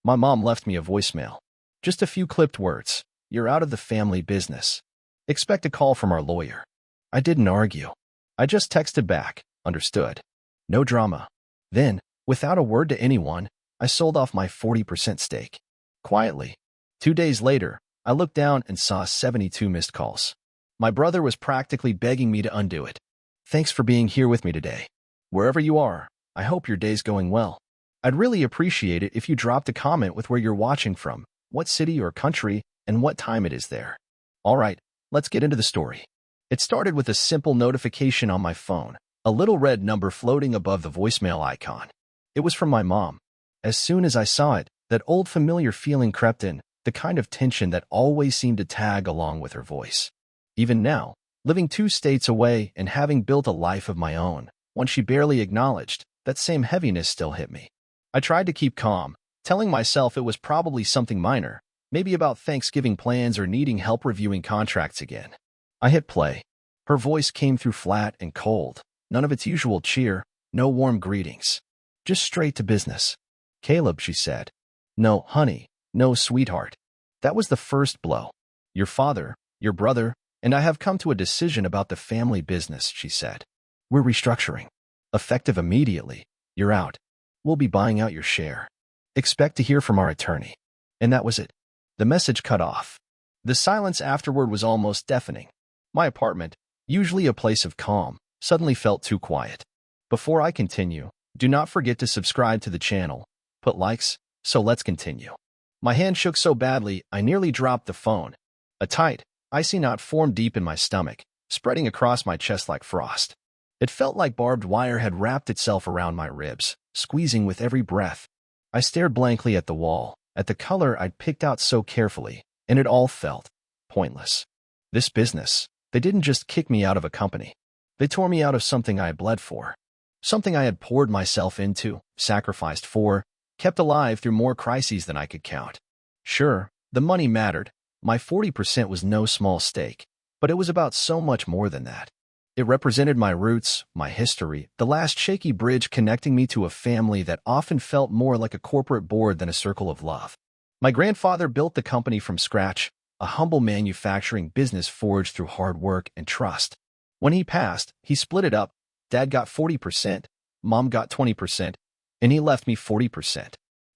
My mom left me a voicemail. Just a few clipped words. You're out of the family business. Expect a call from our lawyer. I didn't argue. I just texted back, understood. No drama. Then, without a word to anyone, I sold off my 40% stake. Quietly. 2 days later, I looked down and saw 72 missed calls. My brother was practically begging me to undo it. Thanks for being here with me today. Wherever you are, I hope your day's going well. I'd really appreciate it if you dropped a comment with where you're watching from, what city or country, and what time it is there. All right, let's get into the story. It started with a simple notification on my phone, a little red number floating above the voicemail icon. It was from my mom. As soon as I saw it, that old familiar feeling crept in, the kind of tension that always seemed to tag along with her voice. Even now, living 2 states away and having built a life of my own, one she barely acknowledged, that same heaviness still hit me. I tried to keep calm, telling myself it was probably something minor, maybe about Thanksgiving plans or needing help reviewing contracts again. I hit play. Her voice came through flat and cold, none of its usual cheer, no warm greetings. Just straight to business. Caleb, she said. No, honey, no, sweetheart. That was the first blow. Your father, your brother, and I have come to a decision about the family business, she said. We're restructuring. Effective immediately. You're out. We'll be buying out your share. Expect to hear from our attorney. And that was it. The message cut off. The silence afterward was almost deafening. My apartment, usually a place of calm, suddenly felt too quiet. Before I continue, do not forget to subscribe to the channel, put likes, so let's continue. My hand shook so badly, I nearly dropped the phone. A tight, icy knot formed deep in my stomach, spreading across my chest like frost. It felt like barbed wire had wrapped itself around my ribs, squeezing with every breath. I stared blankly at the wall, at the color I'd picked out so carefully, and it all felt pointless. This business, they didn't just kick me out of a company. They tore me out of something I had bled for. Something I had poured myself into, sacrificed for, kept alive through more crises than I could count. Sure, the money mattered. My 40% was no small stake, but it was about so much more than that. It represented my roots, my history, the last shaky bridge connecting me to a family that often felt more like a corporate board than a circle of love. My grandfather built the company from scratch, a humble manufacturing business forged through hard work and trust. When he passed, he split it up. Dad got 40%, Mom got 20%, and he left me 40%.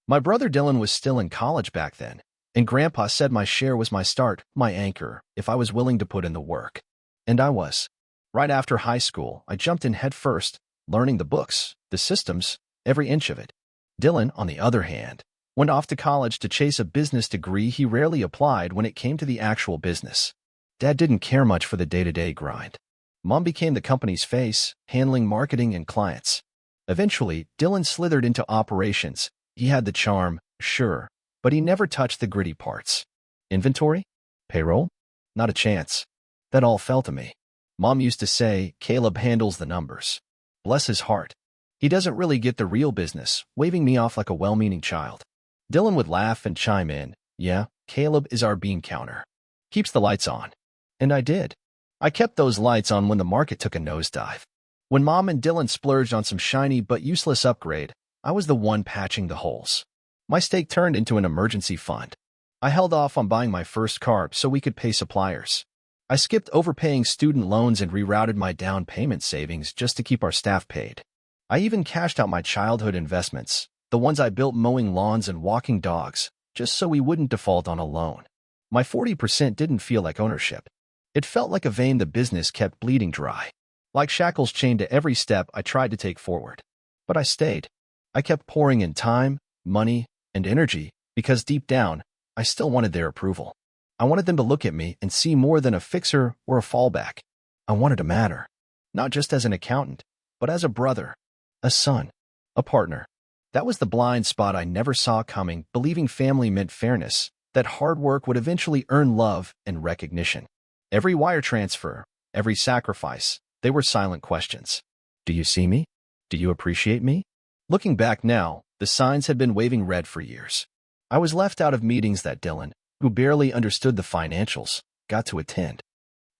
My brother Dylan was still in college back then, and Grandpa said my share was my start, my anchor, if I was willing to put in the work. And I was. Right after high school, I jumped in head first, learning the books, the systems, every inch of it. Dylan, on the other hand, went off to college to chase a business degree he rarely applied when it came to the actual business. Dad didn't care much for the day-to-day grind. Mom became the company's face, handling marketing and clients. Eventually, Dylan slithered into operations. He had the charm, sure, but he never touched the gritty parts. Inventory? Payroll? Not a chance. That all fell to me. Mom used to say, Caleb handles the numbers. Bless his heart. He doesn't really get the real business, waving me off like a well-meaning child. Dylan would laugh and chime in, yeah, Caleb is our bean counter. Keeps the lights on. And I did. I kept those lights on when the market took a nosedive. When Mom and Dylan splurged on some shiny but useless upgrade, I was the one patching the holes. My stake turned into an emergency fund. I held off on buying my first car so we could pay suppliers. I skipped overpaying student loans and rerouted my down payment savings just to keep our staff paid. I even cashed out my childhood investments, the ones I built mowing lawns and walking dogs, just so we wouldn't default on a loan. My 40% didn't feel like ownership. It felt like a vein the business kept bleeding dry, like shackles chained to every step I tried to take forward. But I stayed. I kept pouring in time, money, and energy because deep down, I still wanted their approval. I wanted them to look at me and see more than a fixer or a fallback. I wanted to matter, not just as an accountant, but as a brother, a son, a partner. That was the blind spot I never saw coming, believing family meant fairness, that hard work would eventually earn love and recognition. Every wire transfer, every sacrifice, they were silent questions. Do you see me? Do you appreciate me? Looking back now, the signs had been waving red for years. I was left out of meetings that Dylan, who barely understood the financials, got to attend.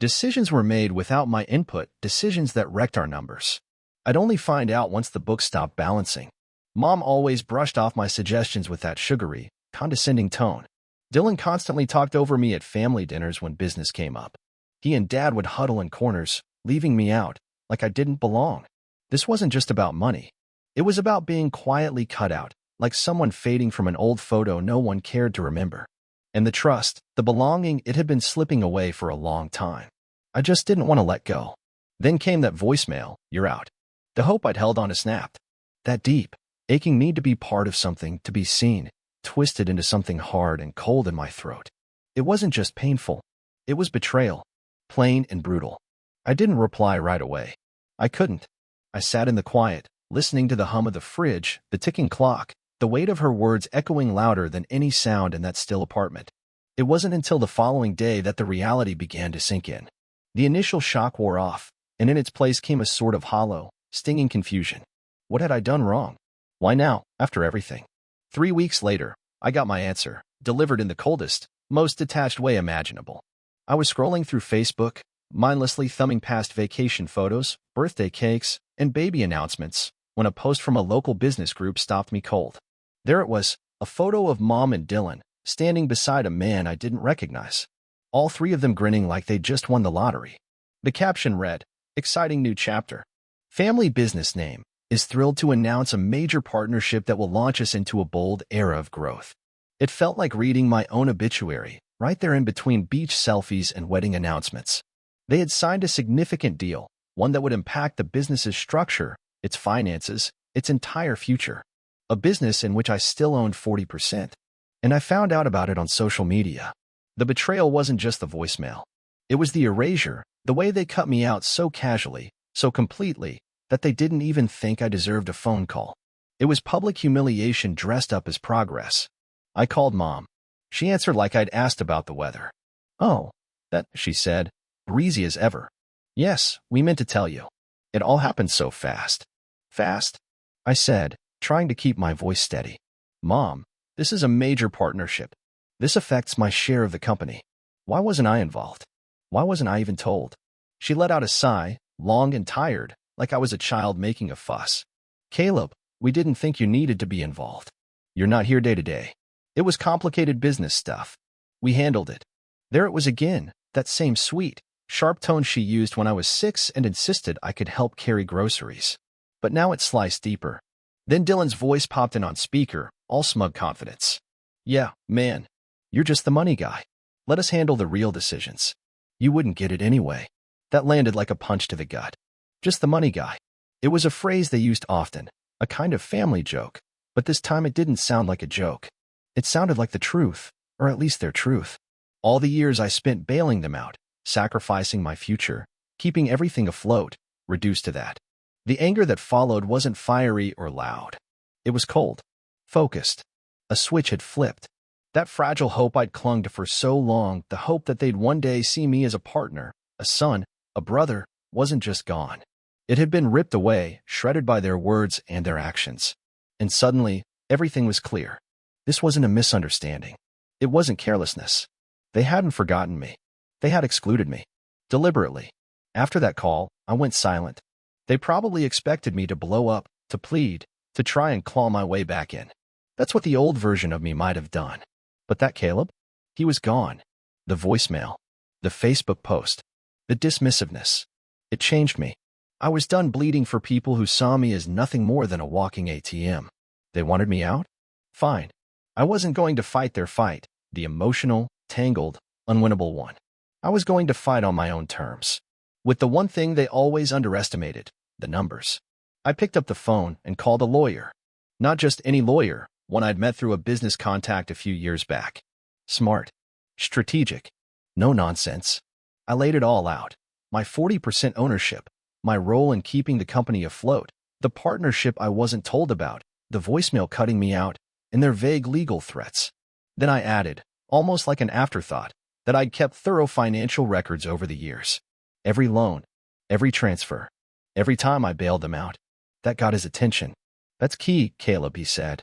Decisions were made without my input, decisions that wrecked our numbers. I'd only find out once the books stopped balancing. Mom always brushed off my suggestions with that sugary, condescending tone. Dylan constantly talked over me at family dinners when business came up. He and Dad would huddle in corners, leaving me out, like I didn't belong. This wasn't just about money. It was about being quietly cut out, like someone fading from an old photo no one cared to remember. And the trust, the belonging, it had been slipping away for a long time. I just didn't want to let go. Then came that voicemail, "You're out." The hope I'd held on to snapped. That deep, aching need to be part of something, to be seen, twisted into something hard and cold in my throat. It wasn't just painful. It was betrayal. Plain and brutal. I didn't reply right away. I couldn't. I sat in the quiet, listening to the hum of the fridge, the ticking clock, the weight of her words echoing louder than any sound in that still apartment. It wasn't until the following day that the reality began to sink in. The initial shock wore off, and in its place came a sort of hollow, stinging confusion. What had I done wrong? Why now, after everything? 3 weeks later, I got my answer, delivered in the coldest, most detached way imaginable. I was scrolling through Facebook, mindlessly thumbing past vacation photos, birthday cakes, and baby announcements, when a post from a local business group stopped me cold. There it was, a photo of Mom and Dylan, standing beside a man I didn't recognize. All three of them grinning like they'd just won the lottery. The caption read, "Exciting new chapter. Family business name is thrilled to announce a major partnership that will launch us into a bold era of growth." It felt like reading my own obituary, right there in between beach selfies and wedding announcements. They had signed a significant deal, one that would impact the business's structure, its finances, its entire future. A business in which I still owned 40%. And I found out about it on social media. The betrayal wasn't just the voicemail. It was the erasure, the way they cut me out so casually, so completely, that they didn't even think I deserved a phone call. It was public humiliation dressed up as progress. I called Mom. She answered like I'd asked about the weather. "Oh, that," she said, breezy as ever. "Yes, we meant to tell you. It all happened so fast." "Fast?" I said, trying to keep my voice steady. "Mom, this is a major partnership. This affects my share of the company. Why wasn't I involved? Why wasn't I even told?" She let out a sigh, long and tired, like I was a child making a fuss. "Caleb, we didn't think you needed to be involved. You're not here day to day. It was complicated business stuff. We handled it." There it was again, that same sweet, sharp tone she used when I was 6 and insisted I could help carry groceries. But now it sliced deeper. Then Dylan's voice popped in on speaker, all smug confidence. "Yeah, man. You're just the money guy. Let us handle the real decisions. You wouldn't get it anyway." That landed like a punch to the gut. Just the money guy. It was a phrase they used often, a kind of family joke, but this time it didn't sound like a joke. It sounded like the truth, or at least their truth. All the years I spent bailing them out, sacrificing my future, keeping everything afloat, reduced to that. The anger that followed wasn't fiery or loud. It was cold, focused. A switch had flipped. That fragile hope I'd clung to for so long, the hope that they'd one day see me as a partner, a son, a brother, wasn't just gone. It had been ripped away, shredded by their words and their actions. And suddenly, everything was clear. This wasn't a misunderstanding. It wasn't carelessness. They hadn't forgotten me. They had excluded me. Deliberately. After that call, I went silent. They probably expected me to blow up, to plead, to try and claw my way back in. That's what the old version of me might have done. But that Caleb? He was gone. The voicemail. The Facebook post. The dismissiveness. It changed me. I was done bleeding for people who saw me as nothing more than a walking ATM. They wanted me out? Fine. I wasn't going to fight their fight, the emotional, tangled, unwinnable one. I was going to fight on my own terms. With the one thing they always underestimated, the numbers. I picked up the phone and called a lawyer. Not just any lawyer, one I'd met through a business contact a few years back. Smart. Strategic. No nonsense. I laid it all out. My 40% ownership, my role in keeping the company afloat, the partnership I wasn't told about, the voicemail cutting me out, and their vague legal threats. Then I added, almost like an afterthought, that I'd kept thorough financial records over the years. Every loan, every transfer, every time I bailed them out. That got his attention. "That's key, Caleb," he said.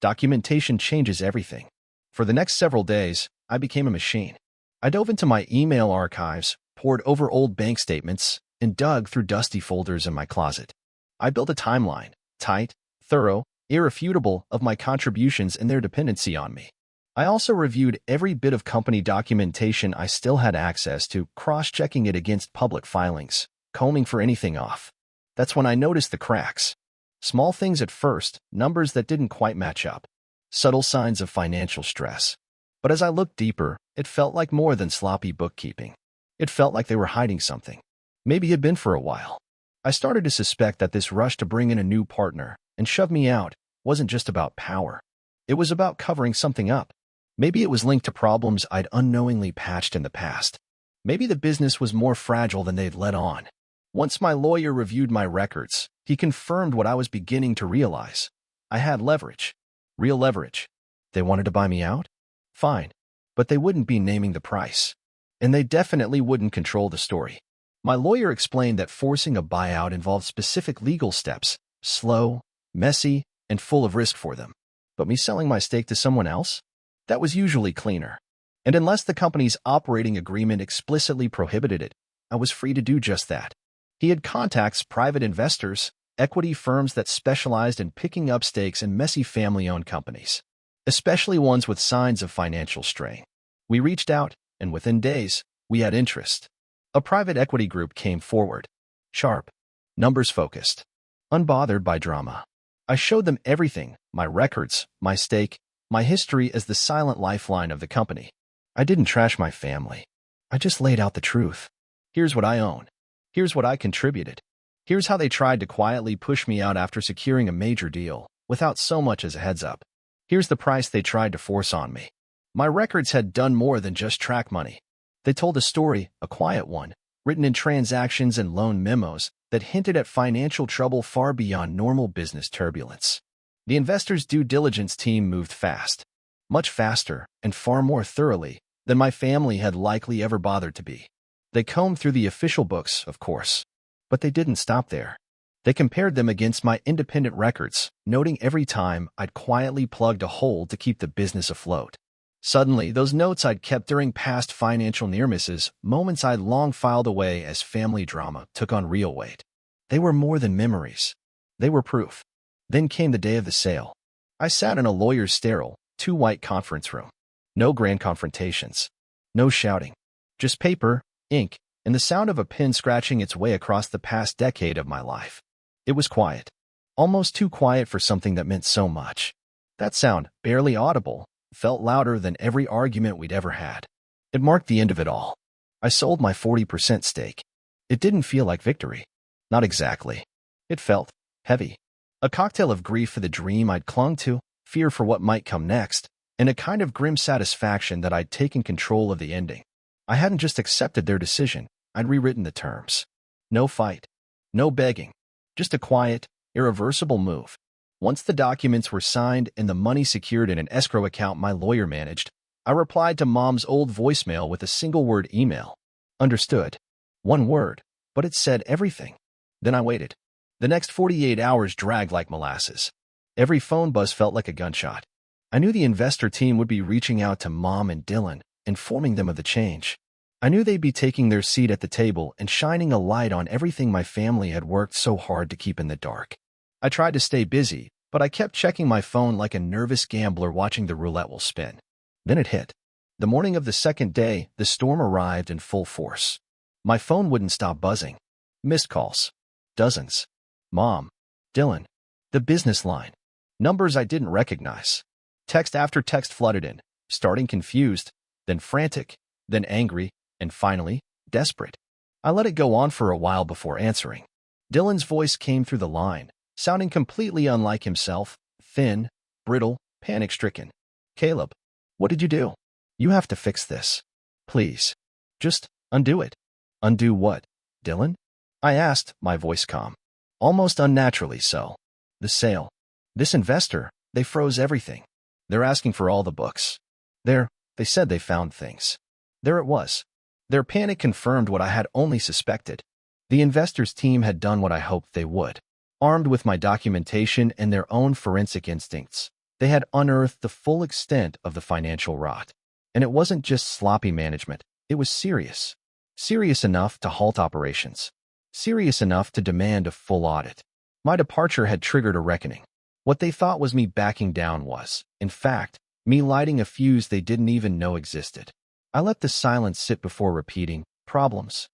"Documentation changes everything." For the next several days, I became a machine. I dove into my email archives, pored over old bank statements, and dug through dusty folders in my closet. I built a timeline, tight, thorough, irrefutable, of my contributions and their dependency on me. I also reviewed every bit of company documentation I still had access to, cross-checking it against public filings, combing for anything off. That's when I noticed the cracks. Small things at first, numbers that didn't quite match up, subtle signs of financial stress. But as I looked deeper, it felt like more than sloppy bookkeeping. It felt like they were hiding something. Maybe it had been for a while. I started to suspect that this rush to bring in a new partner and shove me out wasn't just about power. It was about covering something up. Maybe it was linked to problems I'd unknowingly patched in the past. Maybe the business was more fragile than they'd let on. Once my lawyer reviewed my records, he confirmed what I was beginning to realize. I had leverage. Real leverage. They wanted to buy me out? Fine. But they wouldn't be naming the price. And they definitely wouldn't control the story. My lawyer explained that forcing a buyout involved specific legal steps, slow, messy, and full of risk for them. But me selling my stake to someone else? That was usually cleaner. And unless the company's operating agreement explicitly prohibited it, I was free to do just that. He had contacts, private investors, equity firms that specialized in picking up stakes in messy family-owned companies, especially ones with signs of financial strain. We reached out, and within days, we had interest. A private equity group came forward. Sharp. Numbers-focused. Unbothered by drama. I showed them everything, my records, my stake, my history as the silent lifeline of the company. I didn't trash my family. I just laid out the truth. Here's what I own. Here's what I contributed. Here's how they tried to quietly push me out after securing a major deal, without so much as a heads up. Here's the price they tried to force on me. My records had done more than just track money. They told a story, a quiet one, written in transactions and loan memos that hinted at financial trouble far beyond normal business turbulence. The investors' due diligence team moved fast, much faster and far more thoroughly than my family had likely ever bothered to be. They combed through the official books, of course, but they didn't stop there. They compared them against my independent records, noting every time I'd quietly plugged a hole to keep the business afloat. Suddenly, those notes I'd kept during past financial near-misses, moments I'd long filed away as family drama, took on real weight. They were more than memories. They were proof. Then came the day of the sale. I sat in a lawyer's sterile, two-white conference room. No grand confrontations. No shouting. Just paper, ink, and the sound of a pen scratching its way across the past decade of my life. It was quiet. Almost too quiet for something that meant so much. That sound, barely audible, felt louder than every argument we'd ever had. It marked the end of it all. I sold my 40% stake. It didn't feel like victory. Not exactly. It felt heavy. A cocktail of grief for the dream I'd clung to, fear for what might come next, and a kind of grim satisfaction that I'd taken control of the ending. I hadn't just accepted their decision, I'd rewritten the terms. No fight. No begging. Just a quiet, irreversible move. Once the documents were signed and the money secured in an escrow account my lawyer managed, I replied to Mom's old voicemail with a single-word email. Understood. One word, but it said everything. Then I waited. The next 48 hours dragged like molasses. Every phone buzz felt like a gunshot. I knew the investor team would be reaching out to Mom and Dylan, informing them of the change. I knew they'd be taking their seat at the table and shining a light on everything my family had worked so hard to keep in the dark. I tried to stay busy, but I kept checking my phone like a nervous gambler watching the roulette wheel spin. Then it hit. The morning of the second day, the storm arrived in full force. My phone wouldn't stop buzzing. Missed calls. Dozens. Mom. Dylan. The business line. Numbers I didn't recognize. Text after text flooded in, starting confused, then frantic, then angry, and finally, desperate. I let it go on for a while before answering. Dylan's voice came through the line, sounding completely unlike himself, thin, brittle, panic-stricken. Caleb, what did you do? You have to fix this. Please. Just undo it. Undo what, Dylan? I asked, my voice calm. Almost unnaturally so. The sale. This investor, they froze everything. They're asking for all the books. They said they found things. There it was. Their panic confirmed what I had only suspected. The investors' team had done what I hoped they would. Armed with my documentation and their own forensic instincts, they had unearthed the full extent of the financial rot. And it wasn't just sloppy management. It was serious. Serious enough to halt operations. Serious enough to demand a full audit. My departure had triggered a reckoning. What they thought was me backing down was, in fact, Me lighting a fuse they didn't even know existed. I let the silence sit before repeating, problems.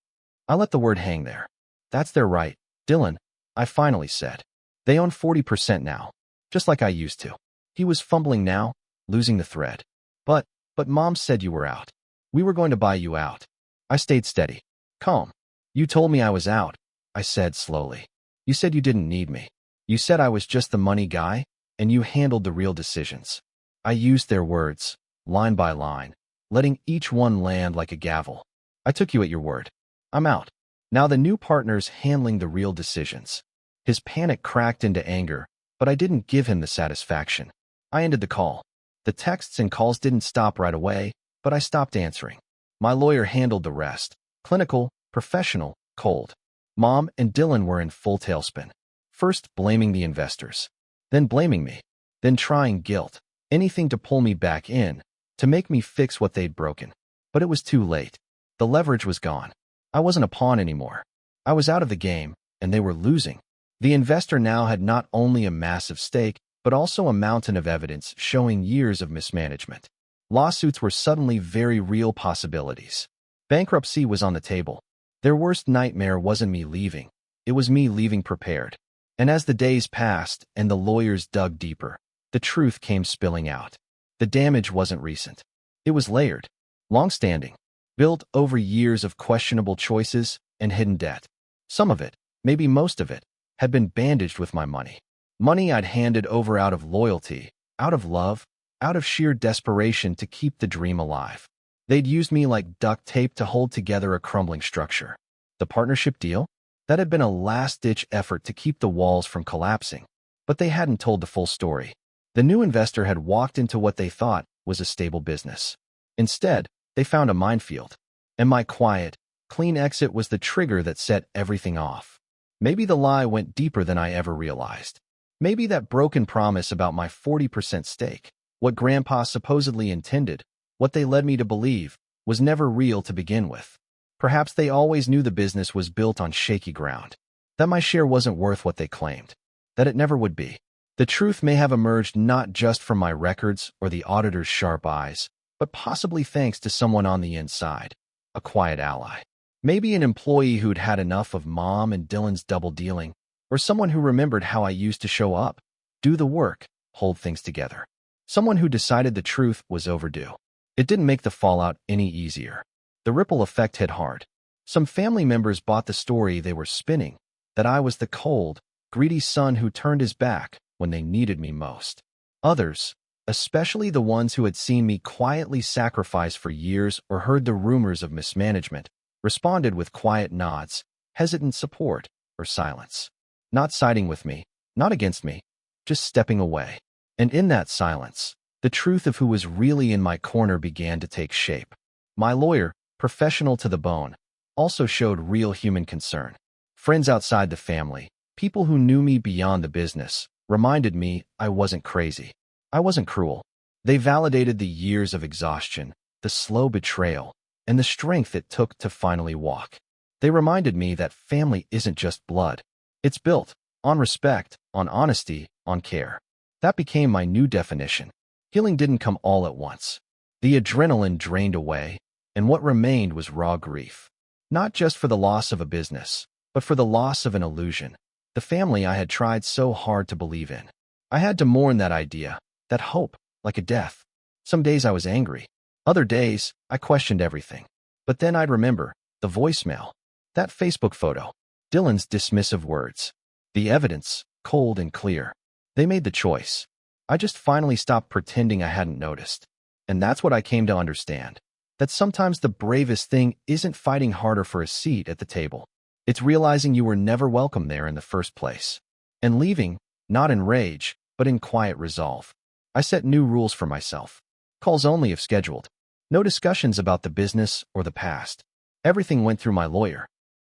I let the word hang there. That's their right, Dylan, I finally said. They own 40% now, just like I used to. He was fumbling now, losing the thread. But Mom said you were out. We were going to buy you out. I stayed steady, calm. You told me I was out, I said slowly. You said you didn't need me. You said I was just the money guy, and you handled the real decisions. I used their words, line by line, letting each one land like a gavel. I took you at your word. I'm out. Now the new partner's handling the real decisions. His panic cracked into anger, but I didn't give him the satisfaction. I ended the call. The texts and calls didn't stop right away, but I stopped answering. My lawyer handled the rest. Clinical, professional, cold. Mom and Dylan were in full tailspin. First blaming the investors, then blaming me, then trying guilt, anything to pull me back in, to make me fix what they'd broken. But it was too late. The leverage was gone. I wasn't a pawn anymore. I was out of the game, and they were losing. The investor now had not only a massive stake, but also a mountain of evidence showing years of mismanagement. Lawsuits were suddenly very real possibilities. Bankruptcy was on the table. Their worst nightmare wasn't me leaving. It was me leaving prepared. And as the days passed and the lawyers dug deeper, the truth came spilling out. The damage wasn't recent. It was layered, long-standing, built over years of questionable choices and hidden debt. Some of it, maybe most of it, had been bandaged with my money. Money I'd handed over out of loyalty, out of love, out of sheer desperation to keep the dream alive. They'd used me like duct tape to hold together a crumbling structure. The partnership deal? That had been a last-ditch effort to keep the walls from collapsing. But they hadn't told the full story. The new investor had walked into what they thought was a stable business. Instead, they found a minefield. And my quiet, clean exit was the trigger that set everything off. Maybe the lie went deeper than I ever realized. Maybe that broken promise about my 40% stake, what Grandpa supposedly intended, what they led me to believe, was never real to begin with. Perhaps they always knew the business was built on shaky ground, that my share wasn't worth what they claimed, that it never would be. The truth may have emerged not just from my records or the auditor's sharp eyes, but possibly thanks to someone on the inside, a quiet ally. Maybe an employee who'd had enough of Mom and Dylan's double dealing, or someone who remembered how I used to show up, do the work, hold things together. Someone who decided the truth was overdue. It didn't make the fallout any easier. The ripple effect hit hard. Some family members bought the story they were spinning, that I was the cold, greedy son who turned his back when they needed me most. Others, especially the ones who had seen me quietly sacrifice for years or heard the rumors of mismanagement, responded with quiet nods, hesitant support, or silence. Not siding with me, not against me, just stepping away. And in that silence, the truth of who was really in my corner began to take shape. My lawyer, professional to the bone, also showed real human concern. Friends outside the family, people who knew me beyond the business, reminded me I wasn't crazy. I wasn't cruel. They validated the years of exhaustion, the slow betrayal, and the strength it took to finally walk. They reminded me that family isn't just blood. It's built on respect, on honesty, on care. That became my new definition. Healing didn't come all at once. The adrenaline drained away, and what remained was raw grief. Not just for the loss of a business, but for the loss of an illusion, the family I had tried so hard to believe in. I had to mourn that idea, that hope, like a death. Some days I was angry. Other days, I questioned everything. But then I'd remember the voicemail, that Facebook photo, Dylan's dismissive words. The evidence, cold and clear. They made the choice. I just finally stopped pretending I hadn't noticed. And that's what I came to understand. That sometimes the bravest thing isn't fighting harder for a seat at the table. It's realizing you were never welcome there in the first place. And leaving, not in rage, but in quiet resolve. I set new rules for myself. Calls only if scheduled. No discussions about the business or the past. Everything went through my lawyer.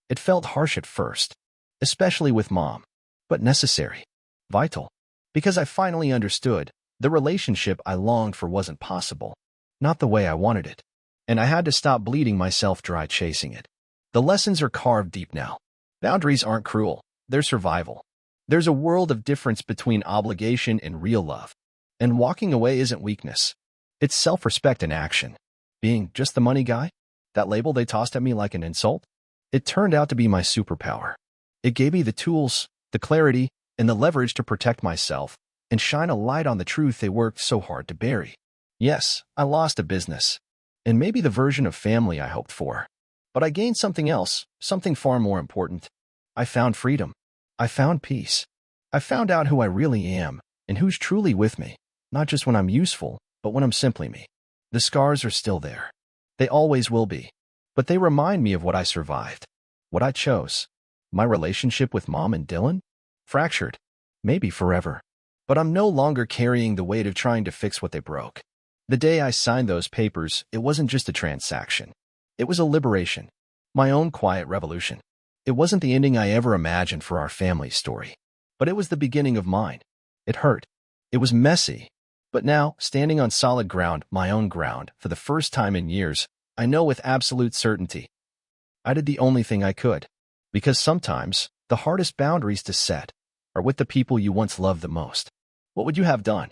It felt harsh at first, especially with Mom, but necessary, vital, because I finally understood the relationship I longed for wasn't possible, not the way I wanted it, and I had to stop bleeding myself dry chasing it. The lessons are carved deep now. Boundaries aren't cruel, they're survival. There's a world of difference between obligation and real love, and walking away isn't weakness. It's self-respect in action. Being just the money guy, that label they tossed at me like an insult, it turned out to be my superpower. It gave me the tools, the clarity, and the leverage to protect myself and shine a light on the truth they worked so hard to bury. Yes, I lost a business, and maybe the version of family I hoped for. But I gained something else, something far more important. I found freedom. I found peace. I found out who I really am and who's truly with me, not just when I'm useful, but when I'm simply me. The scars are still there. They always will be. But they remind me of what I survived, what I chose. My relationship with Mom and Dylan? Fractured. Maybe forever. But I'm no longer carrying the weight of trying to fix what they broke. The day I signed those papers, it wasn't just a transaction. It was a liberation. My own quiet revolution. It wasn't the ending I ever imagined for our family story. But it was the beginning of mine. It hurt. It was messy. But now, standing on solid ground, my own ground, for the first time in years, I know with absolute certainty, I did the only thing I could. Because sometimes, the hardest boundaries to set are with the people you once loved the most. What would you have done?